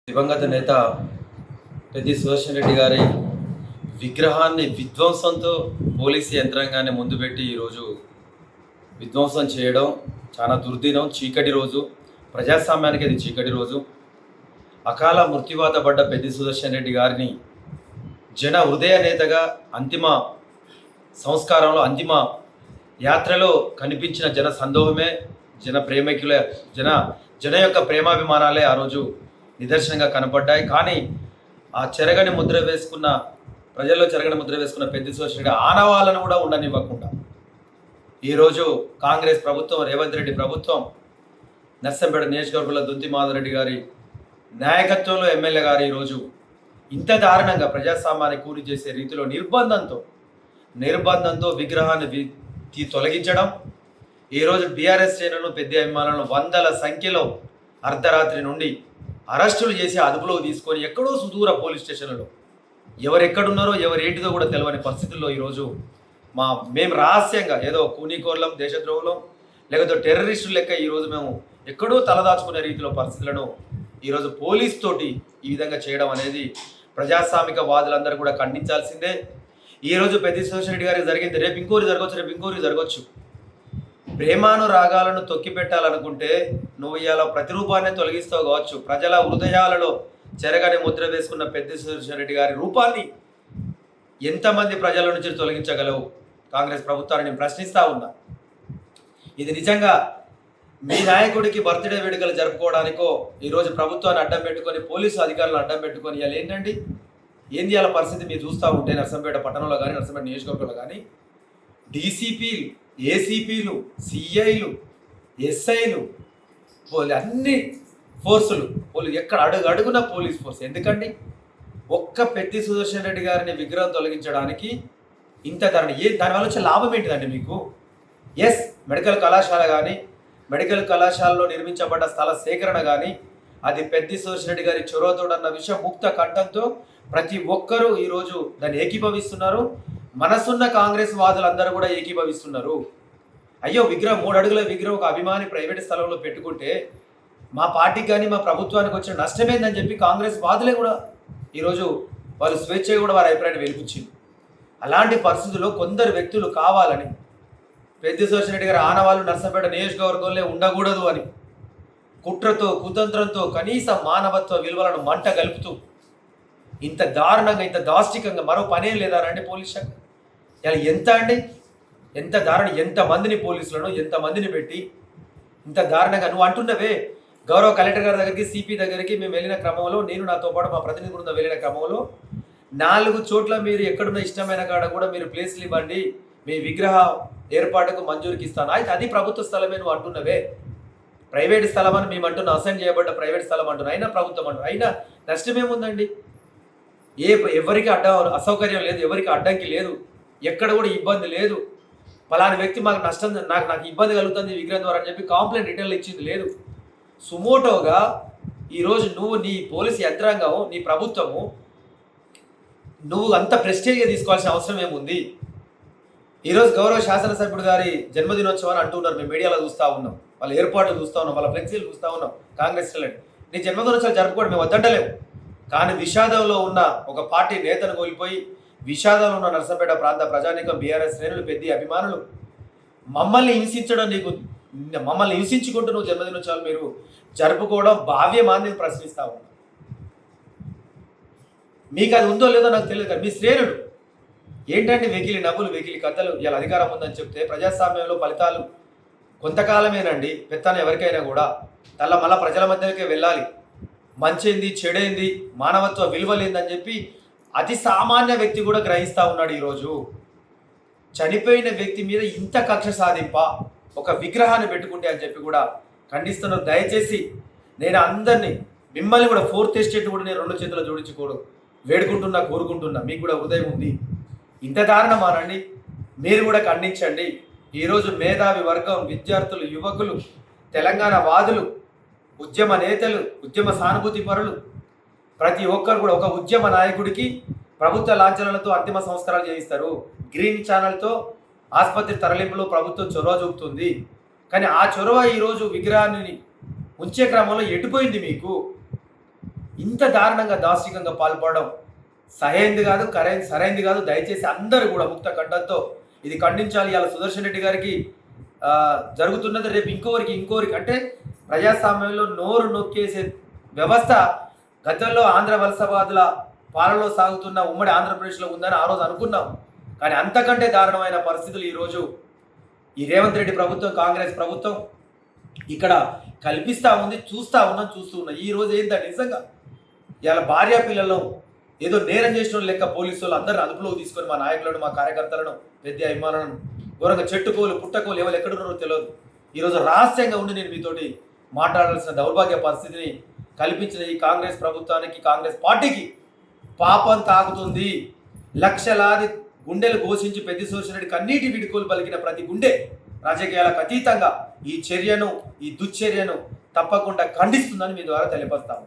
దివంగత నేత పెద్ది సుదర్శన్ రెడ్డి గారి విగ్రహాన్ని విధ్వంసంతో పోలీసు యంత్రాంగాన్ని ముందు పెట్టి ఈరోజు విధ్వంసం చేయడం చాలా దుర్దినం. చీకటి రోజు, ప్రజాస్వామ్యానికి అది చీకటి రోజు. అకాల మృత్యువాత పడ్డ పెద్ది సుదర్శన్ రెడ్డి గారిని జన హృదయ నేతగా అంతిమ సంస్కారంలో, అంతిమ యాత్రలో కనిపించిన జన సందోహమే, జన ప్రేమికుల జన యొక్క ప్రేమాభిమానాలే ఆ రోజు నిదర్శనంగా కనపడ్డాయి. కానీ ఆ చెరగని ముద్ర వేసుకున్న, ప్రజల్లో చెరగని ముద్ర వేసుకున్న పెద్ది సుదర్శన్ రెడ్డి ఆనవాళ్ళను కూడా ఉండనివ్వకుండా ఈరోజు కాంగ్రెస్ ప్రభుత్వం, రేవంత్ రెడ్డి ప్రభుత్వం, నర్సంపేట నియోజకవర్గంలో దుంతి మాధవరెడ్డి గారి నాయకత్వంలో ఎమ్మెల్యే గారు ఈరోజు ఇంత దారుణంగా ప్రజాస్వామ్యాన్ని కూలి చేసే రీతిలో నిర్బంధంతో విగ్రహాన్ని తొలగించడం, ఈరోజు బీఆర్ఎస్ శ్రేణులను, పెద్ద అభిమానులను వందల సంఖ్యలో అర్ధరాత్రి నుండి అరెస్టులు చేసి అదుపులోకి తీసుకొని ఎక్కడో సుదూర పోలీస్ స్టేషన్లలో ఎవరెక్కడున్నారో ఎవరేంటిదో కూడా తెలియని పరిస్థితుల్లో ఈరోజు మేము రహస్యంగా ఏదో కూనీకోర్లం, దేశద్రోహులం, లేకపోతే టెర్రరిస్టులు లెక్క ఈరోజు మేము ఎక్కడో తలదాచుకునే రీతిలో పరిస్థితులను ఈరోజు పోలీస్ తోటి ఈ విధంగా చేయడం అనేది ప్రజాస్వామిక వాదులందరూ కూడా ఖండించాల్సిందే. ఈరోజు పెద్ది సుదర్శన్ రెడ్డి గారికి జరిగింది, రేపు ఇంకోరి జరగవచ్చు. ప్రేమానురాగాలను తొక్కిపెట్టాలనుకుంటే నువ్వు ఇవాళ ప్రతిరూపాన్ని తొలగిస్తావు కావచ్చు. ప్రజల హృదయాలలో చెరగని ముద్ర వేసుకున్న పెద్ది సుదర్శన్ రెడ్డి గారి రూపాన్ని ఎంతమంది ప్రజల నుంచి తొలగించగలవు? కాంగ్రెస్ ప్రభుత్వాన్ని నేను ప్రశ్నిస్తూ ఉన్నా. ఇది నిజంగా మీ నాయకుడికి బర్త్డే వేడుకలు జరుపుకోవడానికో ఈరోజు ప్రభుత్వాన్ని అడ్డం పెట్టుకొని, పోలీసు అధికారులను అడ్డం పెట్టుకొని ఇవాళ ఏంటండి, ఏంది ఇవాళ పరిస్థితి మీరు చూస్తూ ఉంటే నర్సంపేట పట్టణంలో కానీ, నర్సంపేట నియోజకవర్గంలో కానీ డీసీపీలు, ఏసీపీలు, సిఐలు, ఎస్ఐలు, అన్ని ఫోర్సులు, ఎక్కడ అడుగున పోలీస్ ఫోర్స్. ఎందుకండి ఒక్క పెద్ది సుదర్శన్ రెడ్డి గారిని విగ్రహం తొలగించడానికి ఇంత దానివల్ల వచ్చే లాభం ఏంటిదండి మీకు? ఎస్, మెడికల్ కళాశాల కానీ, మెడికల్ కళాశాలలో నిర్మించబడ్డ స్థల సేకరణ కానీ అది పెద్ది సుదర్శన్ రెడ్డి గారి చొరవతోడన్న విషయం ముక్త కంఠంతో ప్రతి ఒక్కరూ ఈరోజు దాన్ని ఏకీభవిస్తున్నారు. మనసున్న కాంగ్రెస్ వాదులందరూ కూడా ఏకీభవిస్తున్నారు. అయ్యో, విగ్రహం 3 అడుగుల విగ్రహం ఒక అభిమాని ప్రైవేట్ స్థలంలో పెట్టుకుంటే మా పార్టీకి కానీ మా ప్రభుత్వానికి వచ్చిన నష్టమేందని చెప్పి కాంగ్రెస్ వాదులే కూడా ఈరోజు వాళ్ళు స్వేచ్ఛగా కూడా వారి అభిప్రాయాన్ని వెలిపించింది. అలాంటి పరిస్థితుల్లో కొందరు వ్యక్తులు కావాలని పెద్ది సుదర్శన్ రెడ్డి గారి ఆనవాళ్ళు నర్సంపేట నియోజకవర్గంలో ఉండకూడదు అని కుట్రతో, కుతంత్రంతో, కనీస మానవత్వ విలువలను మంట గలుపుతూ ఇంత దారుణంగా, ఇంత దాష్టికంగా మరో పనేం లేదా అండి పోలీస్ శాఖ? ఇలా ఎంత దారుణం, ఎంతమందిని పోలీసులను, ఎంతమందిని పెట్టి ఇంత దారుణంగా నువ్వు అంటున్నవే. గౌరవ కలెక్టర్ గారి దగ్గరికి, సిపి దగ్గరికి మేము వెళ్ళిన క్రమంలో, నేను నాతో పాటు మా ప్రతినిధి బృందం వెళ్ళిన క్రమంలో 4 చోట్ల మీరు ఎక్కడున్న ఇష్టమైన కాడ కూడా మీరు ప్లేస్లు ఇవ్వండి, మీ విగ్రహ ఏర్పాటుకు మంజూరికి ఇస్తాను. అయితే అది ప్రభుత్వ స్థలమే నువ్వు అంటున్నవే. ప్రైవేట్ స్థలం అని మేము అంటున్నా, అసైన్ చేయబడ్డ ప్రైవేట్ స్థలం అంటున్నా, అయినా ప్రభుత్వం అంటున్నా, అయినా నష్టమేముందండి? ఎవరికి అసౌకర్యం లేదు, ఎవరికి అడ్డంకి లేదు, ఎక్కడ కూడా ఇబ్బంది లేదు. ఫలాని వ్యక్తి మాకు నష్టం, నాకు ఇబ్బంది కలుగుతుంది విగ్రహం ద్వారా అని చెప్పి కాంప్లైంట్ రిటర్న్లు ఇచ్చింది లేదు. సుమోటోగా ఈరోజు నువ్వు, నీ పోలీసు యంత్రాంగం, నీ ప్రభుత్వము, నువ్వు అంత ప్రెస్టేజ్గా తీసుకోవాల్సిన అవసరం ఏముంది? ఈరోజు గౌరవ శాసనసభ్యుడు గారి జన్మదినోత్సవాన్ని అంటున్నారు, మేము మీడియాలో చూస్తూ ఉన్నాం, వాళ్ళ ఏర్పాట్లు చూస్తూ ఉన్నాం, వాళ్ళ ఫ్లెక్సీలు చూస్తూ ఉన్నాం. కాంగ్రెస్ నీ జన్మదినోత్సవాలు జరుపుకోవడం మేము వద్దంటలేము. కానీ విషాదంలో ఉన్న ఒక పార్టీ నేతను కోల్పోయి, విషాదంలో ఉన్న నర్సంపేట ప్రాంత ప్రజానీకం, బీఆర్ఎస్ శ్రేణులు, పెద్ద అభిమానులు మమ్మల్ని హింసించుకుంటూ నువ్వు జన్మదినోత్సవాలు మీరు జరుపుకోవడం భావ్యమాన్ని ప్రశ్నిస్తా ఉన్నా. మీకు అది ఉందో లేదో నాకు తెలియదు, కానీ మీ శ్రేణులు ఏంటంటే వెకిలి నవ్వులు, వెకిలి కథలు. ఇలా అధికారం ఉందని చెప్తే ప్రజాస్వామ్యంలో ఫలితాలు కొంతకాలమేనండి. పెత్తనం ఎవరికైనా కూడా మళ్ళా ప్రజల మధ్యకే వెళ్ళాలి. మంచేంది, చెడేంది, మానవత్వ విలువలేందని చెప్పి అతి సామాన్య వ్యక్తి కూడా గ్రహిస్తూ ఉన్నాడు. ఈరోజు చనిపోయిన వ్యక్తి మీద ఇంత కక్ష సాధింప ఒక విగ్రహాన్ని పెట్టుకుంటే అని చెప్పి కూడా ఖండిస్తున్నారు. దయచేసి నేను అందరినీ, మిమ్మల్ని కూడా, 4th ఎస్టేట్ కూడా నేను 2 చేతులు జోడించుకోడు కోరుకుంటున్నా. మీకు కూడా హృదయం ఉంది. ఇంత దారుణమానండి, మీరు కూడా ఖండించండి. ఈరోజు మేధావి వర్గం, విద్యార్థులు, యువకులు, తెలంగాణ వాదులు, ఉద్యమ నేతలు, ఉద్యమ సానుభూతి పరులు, ప్రతి ఒక్కరు కూడా ఒక ఉద్యమ నాయకుడికి ప్రభుత్వ లాంఛనాలతో అంతిమ సంస్కారాలు చేయిస్తారు. గ్రీన్ ఛానల్తో ఆసుపత్రి తరలింపులో ప్రభుత్వం చొరవ చూపుతుంది. కానీ ఆ చొరవ ఈరోజు విగ్రహాన్ని ఉంచే క్రమంలో ఎటుపోయింది మీకు? ఇంత దారుణంగా దార్శనికంగా పాల్పడడం సరైంది కాదు. దయచేసి అందరూ కూడా ముక్త కంఠంతో ఇది ఖండించాలి. ఇలా సుదర్శన్ రెడ్డి గారికి జరుగుతున్నది రేపు ఇంకోరికి అంటే ప్రజాస్వామ్యంలో నోరు నొక్కేసే వ్యవస్థ గతంలో ఆంధ్ర వలసవాదుల పాలనలో సాగుతున్న ఉమ్మడి ఆంధ్రప్రదేశ్లో ఉందని ఆ రోజు అనుకున్నాం. కానీ అంతకంటే దారుణమైన పరిస్థితులు ఈరోజు ఈ రేవంత్ రెడ్డి ప్రభుత్వం, కాంగ్రెస్ ప్రభుత్వం ఇక్కడ కల్పిస్తూ ఉంది. చూస్తూ ఉన్నాం. ఈ రోజు ఏంటంటే నిజంగా ఇలా భార్య పిల్లలను ఏదో నేరం చేసిన లెక్క పోలీసు వాళ్ళు అందరిని అదుపులోకి తీసుకొని మా నాయకులను, మా కార్యకర్తలను, పెద్ద అభిమానులను ఘోరంగా చెట్టుకోలు పుట్టకోలు ఎవరు ఎక్కడున్నారో తెలియదు. ఈరోజు రహస్యంగా ఉండి నేను మీతోటి మాట్లాడాల్సిన దౌర్భాగ్య పరిస్థితిని కల్పించిన ఈ కాంగ్రెస్ ప్రభుత్వానికి, కాంగ్రెస్ పార్టీకి పాపం తాకుతుంది. లక్షలాది గుండెలు ఘోషించి పెద్ద సోషరెడ్డి కన్నీటి విడుకోలు పలికిన ప్రతి గుండె రాజకీయాలకు అతీతంగా ఈ దుశ్చర్యను తప్పకుండా ఖండిస్తుందని మీ ద్వారా తెలియపరుస్తాము.